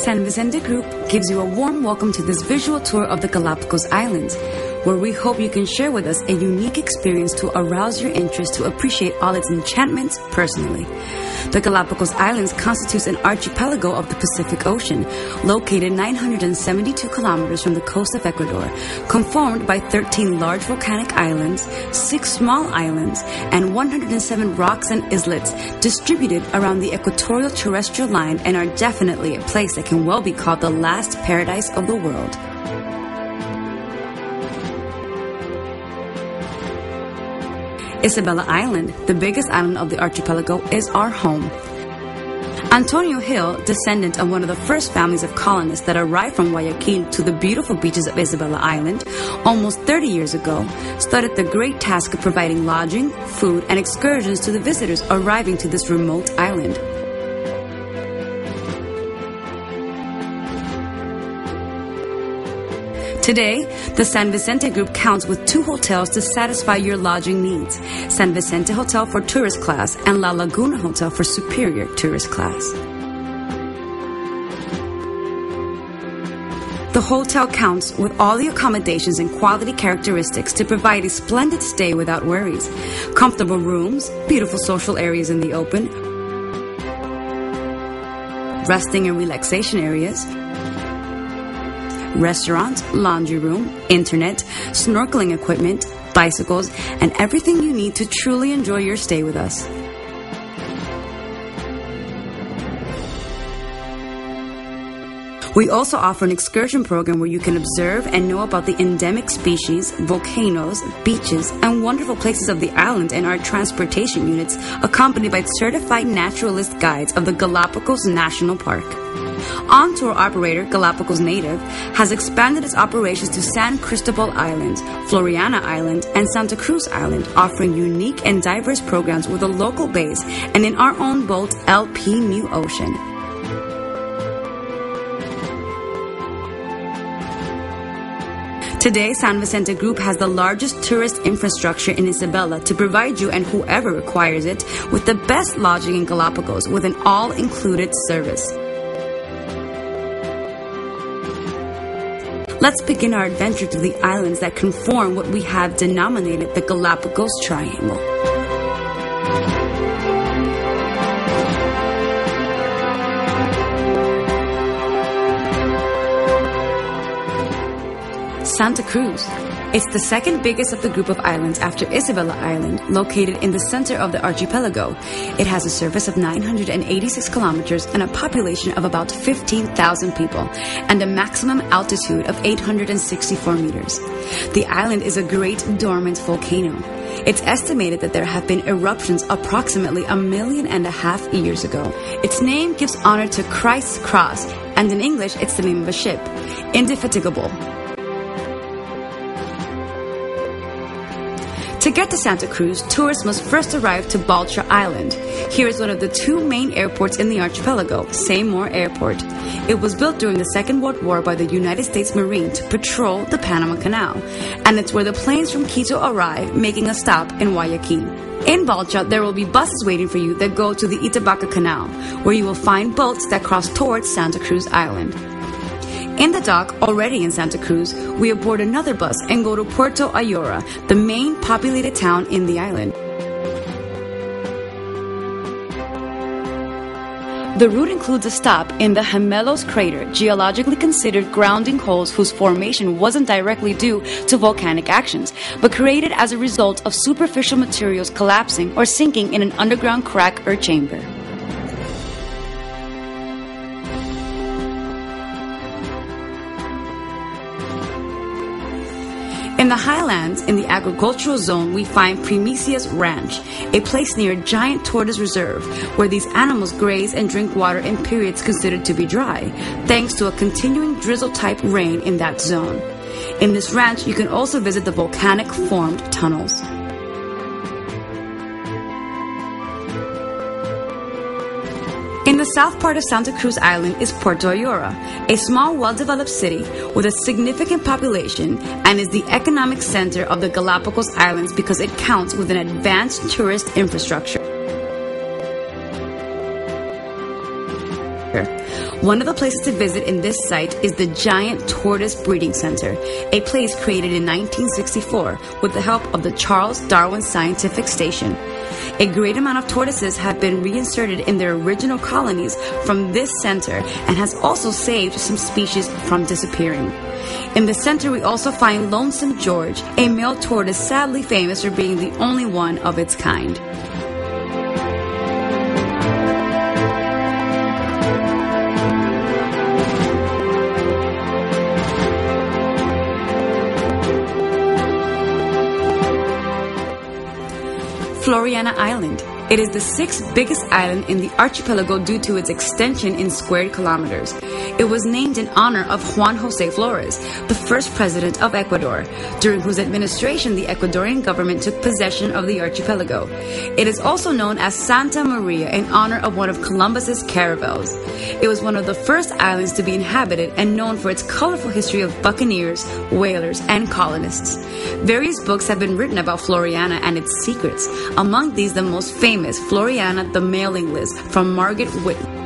San Vicente Group gives you a warm welcome to this visual tour of the Galapagos Islands, where we hope you can share with us a unique experience to arouse your interest to appreciate all its enchantments personally. The Galapagos Islands constitutes an archipelago of the Pacific Ocean, located 972 kilometers from the coast of Ecuador, conformed by 13 large volcanic islands, 6 small islands, and 107 rocks and islets distributed around the equatorial terrestrial line, and are definitely a place that can well be called the last paradise of the world. Isabela Island, the biggest island of the archipelago, is our home. Antonio Hill, descendant of one of the first families of colonists that arrived from Guayaquil to the beautiful beaches of Isabela Island almost 30 years ago, started the great task of providing lodging, food, and excursions to the visitors arriving to this remote island. Today, the San Vicente Group counts with 2 hotels to satisfy your lodging needs: San Vicente Hotel for tourist class and La Laguna Hotel for superior tourist class. The hotel counts with all the accommodations and quality characteristics to provide a splendid stay without worries. Comfortable rooms, beautiful social areas in the open, resting and relaxation areas, restaurant, laundry room, internet, snorkeling equipment, bicycles, and everything you need to truly enjoy your stay with us. We also offer an excursion program where you can observe and know about the endemic species, volcanoes, beaches, and wonderful places of the island in our transportation units, accompanied by certified naturalist guides of the Galapagos National Park. On-tour operator Galapagos Native has expanded its operations to San Cristobal Island, Floriana Island, and Santa Cruz Island, offering unique and diverse programs with a local base and in our own boat, LP New Ocean. Today, San Vicente Group has the largest tourist infrastructure in Isabela to provide you and whoever requires it with the best lodging in Galapagos with an all-included service. Let's begin our adventure to the islands that conform what we have denominated the Galapagos Triangle. Santa Cruz. It's the second biggest of the group of islands after Isabela Island, located in the center of the archipelago. It has a surface of 986 kilometers and a population of about 15,000 people, and a maximum altitude of 864 meters. The island is a great dormant volcano. It's estimated that there have been eruptions approximately 1.5 million years ago. Its name gives honor to Christ's cross, and in English it's the name of a ship, Indefatigable. To get to Santa Cruz, tourists must first arrive to Balcha Island. Here is one of the 2 main airports in the archipelago, Seymour Airport. It was built during the Second World War by the United States Marine to patrol the Panama Canal, and it's where the planes from Quito arrive, making a stop in Guayaquil. In Balcha, there will be buses waiting for you that go to the Itabaca Canal, where you will find boats that cross towards Santa Cruz Island. In the dock, already in Santa Cruz, we aboard another bus and go to Puerto Ayora, the main populated town in the island. The route includes a stop in the Gemelos crater, geologically considered grounding holes whose formation wasn't directly due to volcanic actions, but created as a result of superficial materials collapsing or sinking in an underground crack or chamber. In the highlands, in the agricultural zone, we find Primicia's Ranch, a place near a giant tortoise reserve, where these animals graze and drink water in periods considered to be dry, thanks to a continuing drizzle-type rain in that zone. In this ranch, you can also visit the volcanic-formed tunnels. In the south part of Santa Cruz Island is Puerto Ayora, a small, well-developed city with a significant population and is the economic center of the Galapagos Islands because it counts with an advanced tourist infrastructure. One of the places to visit in this site is the Giant Tortoise Breeding Center, a place created in 1964 with the help of the Charles Darwin Scientific Station. A great amount of tortoises have been reinserted in their original colonies from this center and has also saved some species from disappearing. In the center, we also find Lonesome George, a male tortoise sadly famous for being the only one of its kind. Floriana Island. It is the sixth biggest island in the archipelago due to its extension in squared kilometers. It was named in honor of Juan José Flores, the first president of Ecuador, during whose administration the Ecuadorian government took possession of the archipelago. It is also known as Santa Maria in honor of one of Columbus's caravels. It was one of the first islands to be inhabited and known for its colorful history of buccaneers, whalers, and colonists. Various books have been written about Floriana and its secrets. Among these, the most famous, Floriana, the Mailing List, from Margaret Whitmer.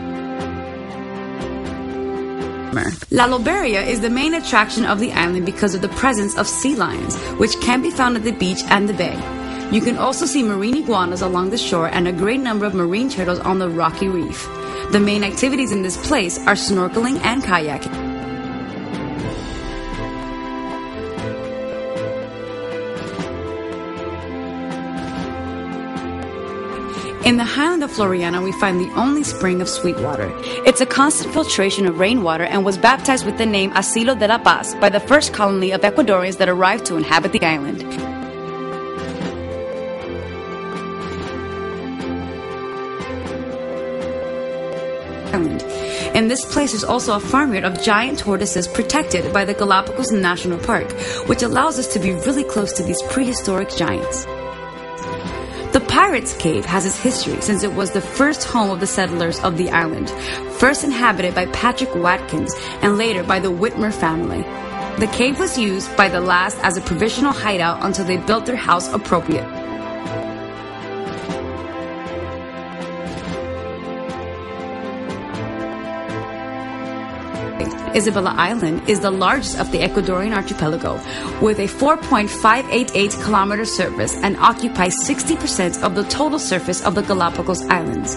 La Loberia is the main attraction of the island because of the presence of sea lions, which can be found at the beach and the bay. You can also see marine iguanas along the shore and a great number of marine turtles on the rocky reef. The main activities in this place are snorkeling and kayaking. In the highland of Floriana, we find the only spring of sweet water. It's a constant filtration of rainwater and was baptized with the name Asilo de la Paz by the first colony of Ecuadorians that arrived to inhabit the island. In this place is also a farmyard of giant tortoises protected by the Galapagos National Park, which allows us to be really close to these prehistoric giants. The Pirates Cave has its history since it was the first home of the settlers of the island, first inhabited by Patrick Watkins and later by the Whitmer family. The cave was used by the last as a provisional hideout until they built their house appropriate. Isabela Island is the largest of the Ecuadorian archipelago, with a 4.588 kilometer surface and occupies 60% of the total surface of the Galapagos Islands.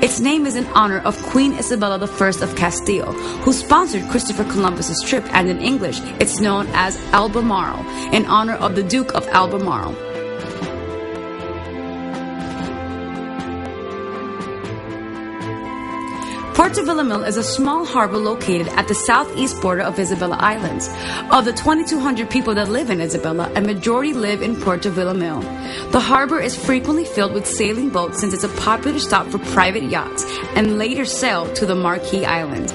Its name is in honor of Queen Isabella I of Castile, who sponsored Christopher Columbus's trip, and in English it's known as Albemarle, in honor of the Duke of Albemarle. Puerto Villamil is a small harbor located at the southeast border of Isabela Islands. Of the 2,200 people that live in Isabela, a majority live in Puerto Villamil. The harbor is frequently filled with sailing boats since it's a popular stop for private yachts and later sail to the Marquis Island.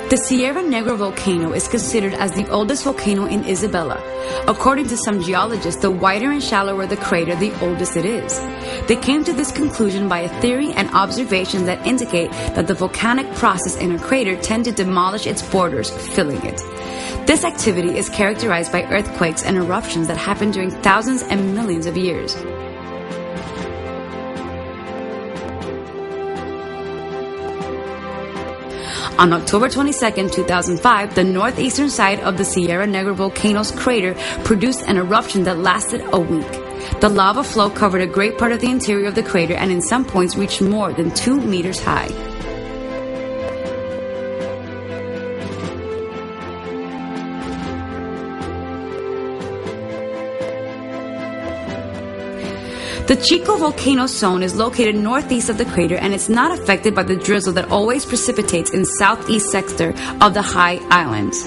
The Sierra Negra volcano is considered as the oldest volcano in Isabela. According to some geologists, the wider and shallower the crater, the oldest it is. They came to this conclusion by a theory and observations that indicate that the volcanic process in a crater tend to demolish its borders, filling it. This activity is characterized by earthquakes and eruptions that happen during thousands and millions of years. On October 22, 2005, the northeastern side of the Sierra Negra volcano's crater produced an eruption that lasted a week. The lava flow covered a great part of the interior of the crater and in some points reached more than 2 meters high. The Chico volcano zone is located northeast of the crater and it's not affected by the drizzle that always precipitates in southeast sector of the high islands.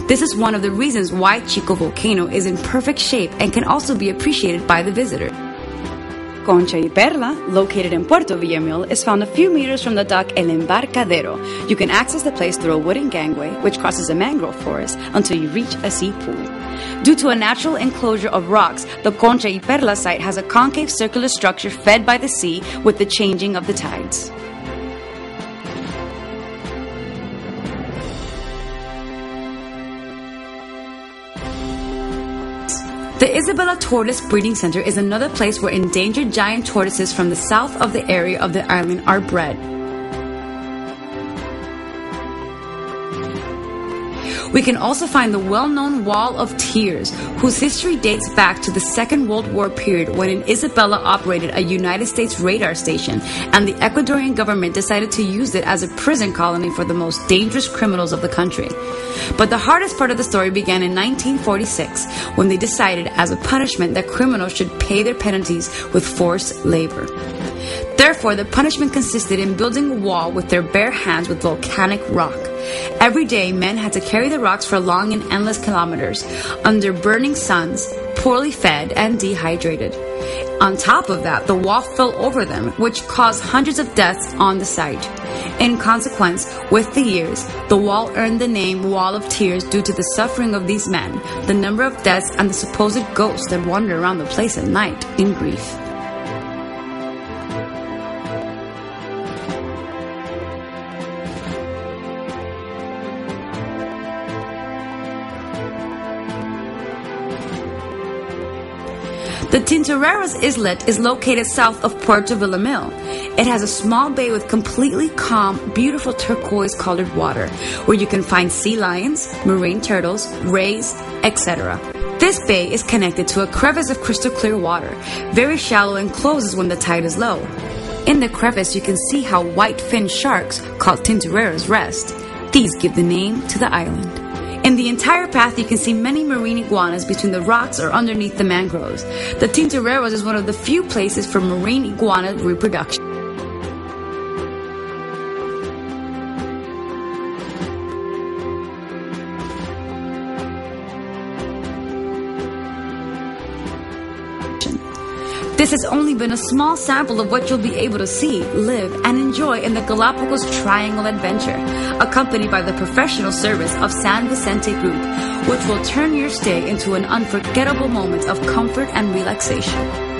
This is one of the reasons why Chico volcano is in perfect shape and can also be appreciated by the visitor. Concha y Perla, located in Puerto Villamil, is found a few meters from the dock El Embarcadero. You can access the place through a wooden gangway, which crosses a mangrove forest until you reach a sea pool. Due to a natural enclosure of rocks, the Concha y Perla site has a concave circular structure fed by the sea with the changing of the tides. The Isabella Tortoise Breeding Center is another place where endangered giant tortoises from the south of the area of the island are bred. We can also find the well-known Wall of Tears, whose history dates back to the Second World War period when in Isabella operated a United States radar station, and the Ecuadorian government decided to use it as a prison colony for the most dangerous criminals of the country. But the hardest part of the story began in 1946, when they decided as a punishment that criminals should pay their penalties with forced labor. Therefore, the punishment consisted in building a wall with their bare hands with volcanic rock. Every day, men had to carry the rocks for long and endless kilometers, under burning suns, poorly fed and dehydrated. On top of that, the wall fell over them, which caused hundreds of deaths on the site. In consequence, with the years, the wall earned the name Wall of Tears due to the suffering of these men, the number of deaths, and the supposed ghosts that wander around the place at night in grief. The Tintoreros Islet is located south of Puerto Villamil. It has a small bay with completely calm, beautiful turquoise-colored water, where you can find sea lions, marine turtles, rays, etc. This bay is connected to a crevice of crystal clear water, very shallow and closes when the tide is low. In the crevice, you can see how white-finned sharks, called Tintoreros, rest. These give the name to the island. In the entire path, you can see many marine iguanas between the rocks or underneath the mangroves. The Tintoreros is one of the few places for marine iguana reproduction. This has only been a small sample of what you'll be able to see, live, and enjoy in the Galapagos Triangle Adventure, accompanied by the professional service of San Vicente Group, which will turn your stay into an unforgettable moment of comfort and relaxation.